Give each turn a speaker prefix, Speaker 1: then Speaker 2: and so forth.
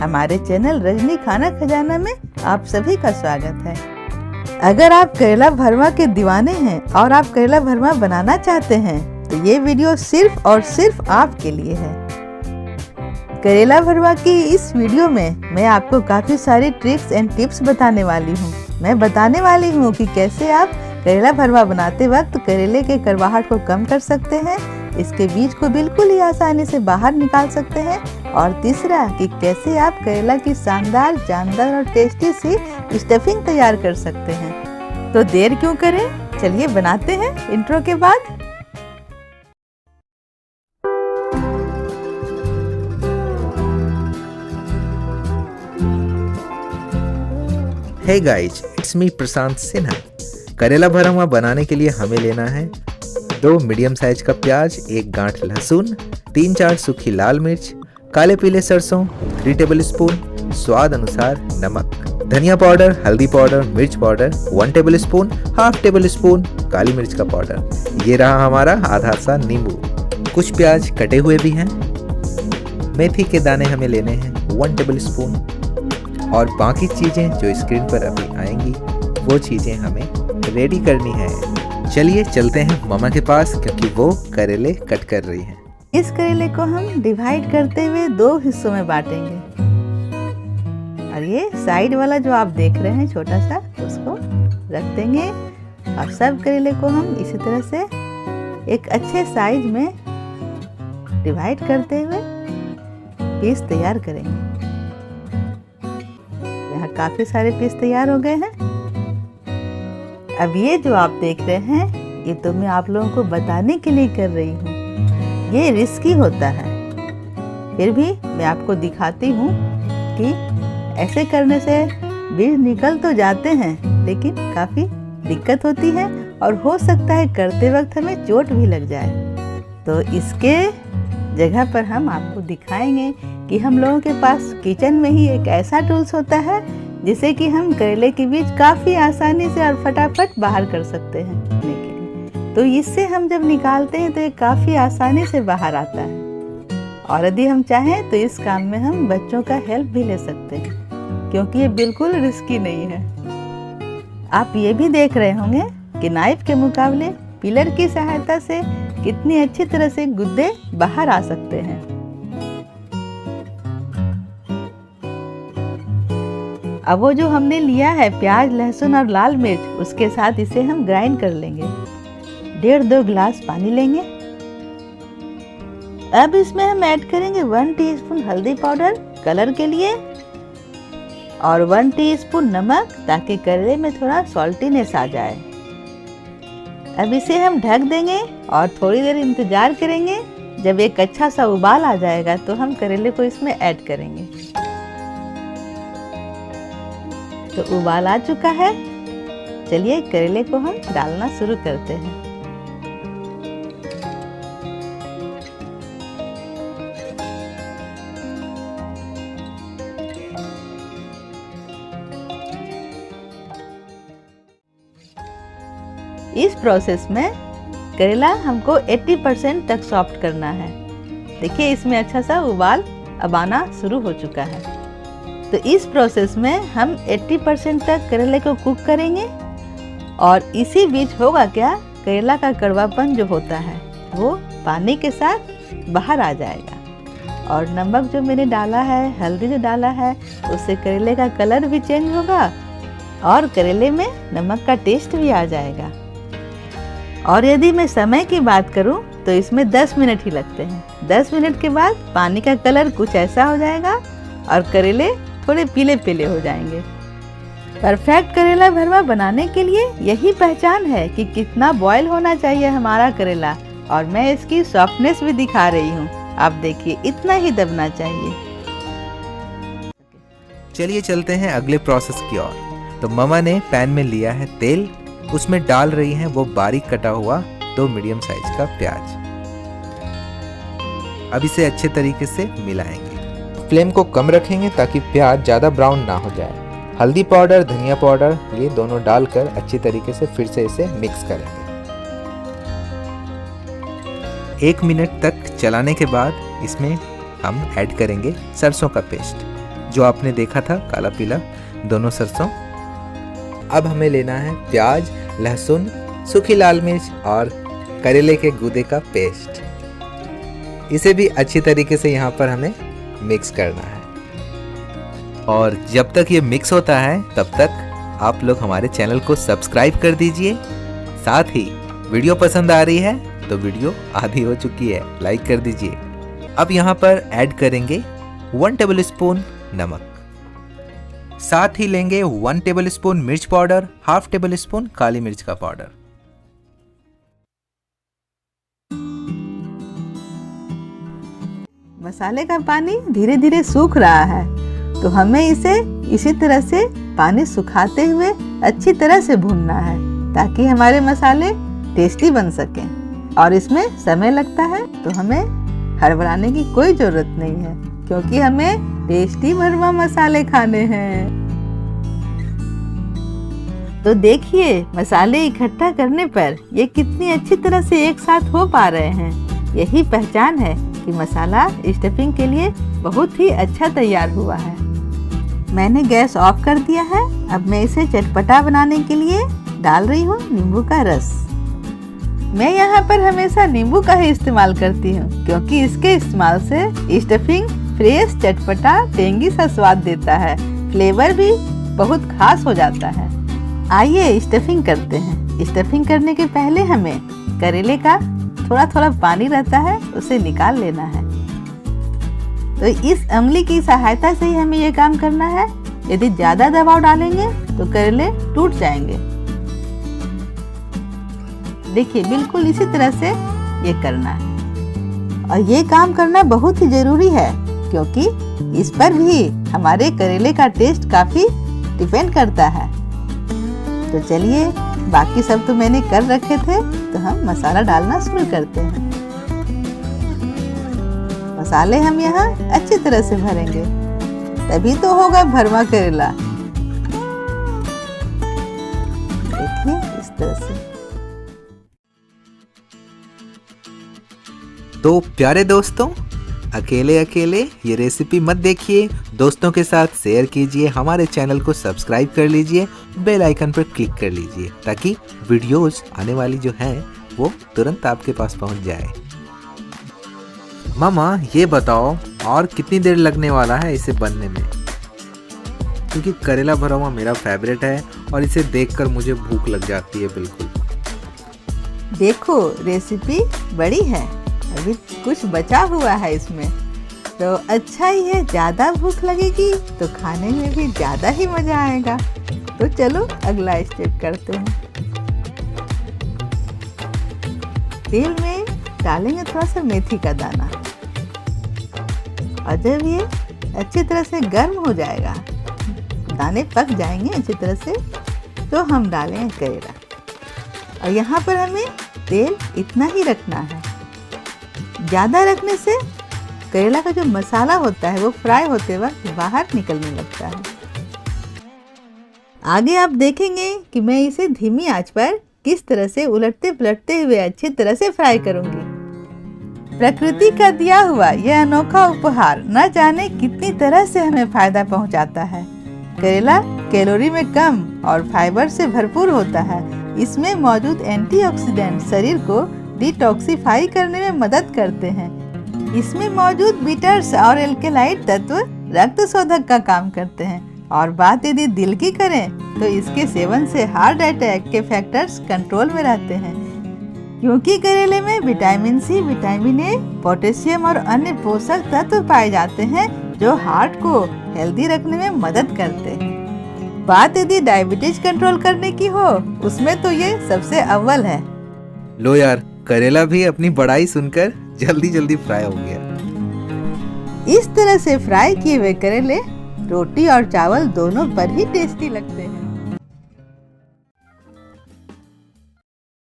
Speaker 1: हमारे चैनल रजनी खाना खजाना में आप सभी का स्वागत है। अगर आप करेला भरमा के दीवाने हैं और आप करेला भरमा बनाना चाहते हैं तो ये वीडियो सिर्फ और सिर्फ आपके लिए है। करेला भरमा की इस वीडियो में मैं आपको काफ़ी सारी ट्रिक्स एंड टिप्स बताने वाली हूँ। मैं बताने वाली हूँ कि कैसे आप करेला भरमा बनाते वक्त करेले के कड़वाहट को कम कर सकते हैं, इसके बीज को बिल्कुल ही आसानी से बाहर निकाल सकते हैं, और तीसरा कि कैसे आप करेला की शानदार, जानदार और टेस्टी सी स्टफिंग तैयार कर सकते हैं। तो देर क्यों करें, चलिए बनाते हैं इंट्रो के बाद।
Speaker 2: हे गाइज, इट्स मी प्रशांत सिन्हा। करेला भरमा बनाने के लिए हमें लेना है 2 मीडियम साइज का प्याज, 1 गांठ लहसुन, 3-4 सूखी लाल मिर्च, काले पीले सरसों, 3 टेबल स्पून, स्वाद अनुसार नमक, धनिया पाउडर, हल्दी पाउडर, मिर्च powder, 1 tablespoon, half tablespoon काली मिर्च का पाउडर। ये रहा हमारा आधा सा नींबू। कुछ प्याज कटे हुए भी हैं। मेथी के दाने हमें लेने हैं 1 टेबल स्पून, और बाकी चीज़ें जो स्क्रीन पर अभी आएंगी वो चीज़ें हमें रेडी करनी है। चलिए चलते हैं मम्मा के पास, क्योंकि वो करेले कट कर रही हैं।
Speaker 1: इस करेले को हम डिवाइड करते हुए 2 हिस्सों में बांटेंगे, और ये साइड वाला जो आप देख रहे हैं छोटा सा, उसको रख देंगे, और सब करेले को हम इसी तरह से एक अच्छे साइज में डिवाइड करते हुए पीस तैयार करेंगे। यहाँ काफी सारे पीस तैयार हो गए हैं। अब ये जो आप देख रहे हैं, ये तो मैं आप लोगों को बताने के लिए कर रही हूँ। ये रिस्की होता है, फिर भी मैं आपको दिखाती हूँ कि ऐसे करने से बीज निकल तो जाते हैं, लेकिन काफ़ी दिक्कत होती है, और हो सकता है करते वक्त हमें चोट भी लग जाए। तो इसके जगह पर हम आपको दिखाएंगे कि हम लोगों के पास किचन में ही एक ऐसा टूल्स होता है जिसे कि हम करेले के बीज काफ़ी आसानी से और फटाफट बाहर कर सकते हैं के लिए। तो इससे हम जब निकालते हैं तो ये काफ़ी आसानी से बाहर आता है, और यदि हम चाहें तो इस काम में हम बच्चों का हेल्प भी ले सकते हैं, क्योंकि ये बिल्कुल रिस्की नहीं है। आप ये भी देख रहे होंगे कि नाइफ के मुकाबले पिलर की सहायता से कितनी अच्छी तरह से गुद्दे बाहर आ सकते हैं। अब वो जो हमने लिया है प्याज, लहसुन और लाल मिर्च, उसके साथ इसे हम ग्राइंड कर लेंगे। 1.5-2 गिलास पानी लेंगे। अब इसमें हम ऐड करेंगे 1 टीस्पून हल्दी पाउडर कलर के लिए, और 1 टीस्पून नमक, ताकि करेले में थोड़ा सॉल्टीनेस आ जाए। अब इसे हम ढक देंगे और थोड़ी देर इंतजार करेंगे। जब एक अच्छा सा उबाल आ जाएगा तो हम करेले को इसमें ऐड करेंगे। तो उबाल आ चुका है, चलिए करेले को हम डालना शुरू करते हैं। इस प्रोसेस में करेला हमको 80% तक सॉफ्ट करना है। देखिए इसमें अच्छा सा उबाल अब आना शुरू हो चुका है। तो इस प्रोसेस में हम 80% तक करेले को कुक करेंगे, और इसी बीच होगा क्या, करेला का कड़वापन जो होता है वो पानी के साथ बाहर आ जाएगा, और नमक जो मैंने डाला है, हल्दी जो डाला है, उससे करेले का कलर भी चेंज होगा, और करेले में नमक का टेस्ट भी आ जाएगा। और यदि मैं समय की बात करूं तो इसमें 10 मिनट ही लगते हैं। 10 मिनट के बाद पानी का कलर कुछ ऐसा हो जाएगा और करेले थोड़े पीले पीले हो जाएंगे। परफेक्ट करेला भरमा बनाने के लिए यही पहचान है कि कितना बॉयल होना चाहिए हमारा करेला, और मैं इसकी सॉफ्टनेस भी दिखा रही हूँ। आप देखिए इतना ही दबना चाहिए।
Speaker 2: चलिए चलते हैं अगले प्रोसेस की ओर। तो मम्मा ने पैन में लिया है तेल, उसमें डाल रही हैं वो बारीक कटा हुआ 2 मीडियम साइज का प्याज। अब इसे अच्छे तरीके से मिलाएंगे। फ्लेम को कम रखेंगे ताकि प्याज ज़्यादा ब्राउन ना हो जाए। हल्दी पाउडर, धनिया पाउडर, ये दोनों डालकर अच्छी तरीके से फिर से इसे मिक्स करेंगे। 1 मिनट तक चलाने के बाद इसमें हम ऐड करेंगे सरसों का पेस्ट। जो आपने देखा था काला पीला दोनों सरसों। अब हमें लेना है प्याज, लहसुन, सूखी लाल मिर्च और करेले के गूदे का पेस्ट। इसे भी अच्छी तरीके से यहाँ पर हमें मिक्स करना है। और जब तक ये मिक्स होता है तब तक आप लोग हमारे चैनल को सब्सक्राइब कर दीजिए। साथ ही वीडियो पसंद आ रही है तो वीडियो आधी हो चुकी है, लाइक कर दीजिए। अब यहाँ पर ऐड करेंगे 1 टेबल स्पून नमक, साथ ही लेंगे 1 टेबल स्पून मिर्च पाउडर, हाफ टेबल स्पून काली मिर्च का पाउडर।
Speaker 1: मसाले का पानी धीरे धीरे सूख रहा है, तो हमें इसे इसी तरह से पानी सुखाते हुए अच्छी तरह से भूनना है ताकि हमारे मसाले टेस्टी बन सकें। और इसमें समय लगता है तो हमें हड़बड़ाने की कोई जरूरत नहीं है, क्योंकि हमें टेस्टी भरवा मसाले खाने हैं। तो देखिए मसाले इकट्ठा करने पर ये कितनी अच्छी तरह से एक साथ हो पा रहे हैं। यही पहचान है कि मसाला स्टफिंग के लिए बहुत ही अच्छा तैयार हुआ है। मैंने गैस ऑफ कर दिया है। अब मैं इसे चटपटा बनाने के लिए डाल रही हूँ नींबू का रस। मैं यहाँ पर हमेशा नींबू का ही इस्तेमाल करती हूँ, क्योंकि इसके इस्तेमाल से स्टफिंग फ्रेश, चटपटा, टेंगी सा स्वाद देता है। फ्लेवर भी बहुत खास हो जाता है। आइए स्टफिंग करते हैं। स्टफिंग करने के पहले हमें करेले का थोड़ा थोड़ा पानी रहता है उसे निकाल लेना है। तो इस अमली की सहायता से ही हमें ये काम करना है। यदि ज्यादा दबाव डालेंगे तो करेले टूट जाएंगे। देखिए बिल्कुल इसी तरह से ये करना है। और ये काम करना बहुत ही जरूरी है, क्योंकि इस पर भी हमारे करेले का टेस्ट काफी डिपेंड करता है। तो चलिए, बाकी सब तो मैंने कर रखे थे, तो हम मसाला डालना शुरू करते हैं। मसाले हम यहाँ अच्छी तरह से भरेंगे, तभी तो होगा भरवा करेला। देखिए इस तरह से।
Speaker 2: तो प्यारे दोस्तों, अकेले अकेले ये रेसिपी मत देखिए, दोस्तों के साथ शेयर कीजिए, हमारे चैनल को सब्सक्राइब कर लीजिए, बेल आइकन पर क्लिक कर लीजिए, ताकि वीडियोस आने वाली जो हैं वो तुरंत आपके पास पहुंच जाए। मामा ये बताओ, और कितनी देर लगने वाला है इसे बनने में? क्योंकि करेला भरा हुआ मेरा फेवरेट है और इसे देखकर मुझे भूख लग जाती है बिल्कुल।
Speaker 1: देखो रेसिपी बड़ी है, अभी कुछ बचा हुआ है इसमें, तो अच्छा ही है। ज़्यादा भूख लगेगी तो खाने में भी ज़्यादा ही मज़ा आएगा। तो चलो अगला स्टेप करते हैं। तेल में डालेंगे थोड़ा सा मेथी का दाना, और जब ये अच्छी तरह से गर्म हो जाएगा, दाने पक जाएंगे अच्छी तरह से, तो हम डालेंगे करेला। और यहाँ पर हमें तेल इतना ही रखना है। ज़्यादा रखने से करेला का जो मसाला होता है वो फ्राई होते वक्त बाहर निकलने लगता है। आगे आप देखेंगे कि मैं इसे धीमी आंच पर किस तरह से उलटते पलटते हुए अच्छी तरह से फ्राई करूंगी। प्रकृति का दिया हुआ यह अनोखा उपहार न जाने कितनी तरह से हमें फायदा पहुंचाता है। करेला कैलोरी में कम और फाइबर से भरपूर होता है। इसमें मौजूद एंटीऑक्सीडेंट शरीर को डिटॉक्सिफाई करने में मदद करते हैं। इसमें मौजूद बिटर्स और एल्केलाइट तत्व रक्त शोधक का काम करते हैं। और बात यदि दिल की करें तो इसके सेवन से हार्ट अटैक के फैक्टर्स कंट्रोल में रहते हैं, क्योंकि करेले में vitamin C, vitamin A, potassium और अन्य पोषक तत्व पाए जाते हैं जो हार्ट को हेल्दी रखने में मदद करते हैं। बात यदि डायबिटीज कंट्रोल करने की हो, उसमें तो ये सबसे अव्वल है।
Speaker 2: लो यार, करेला भी अपनी बड़ाई सुनकर जल्दी जल्दी फ्राई हो गया।
Speaker 1: इस तरह से फ्राई किए हुए करेले रोटी और चावल दोनों पर ही टेस्टी लगते हैं।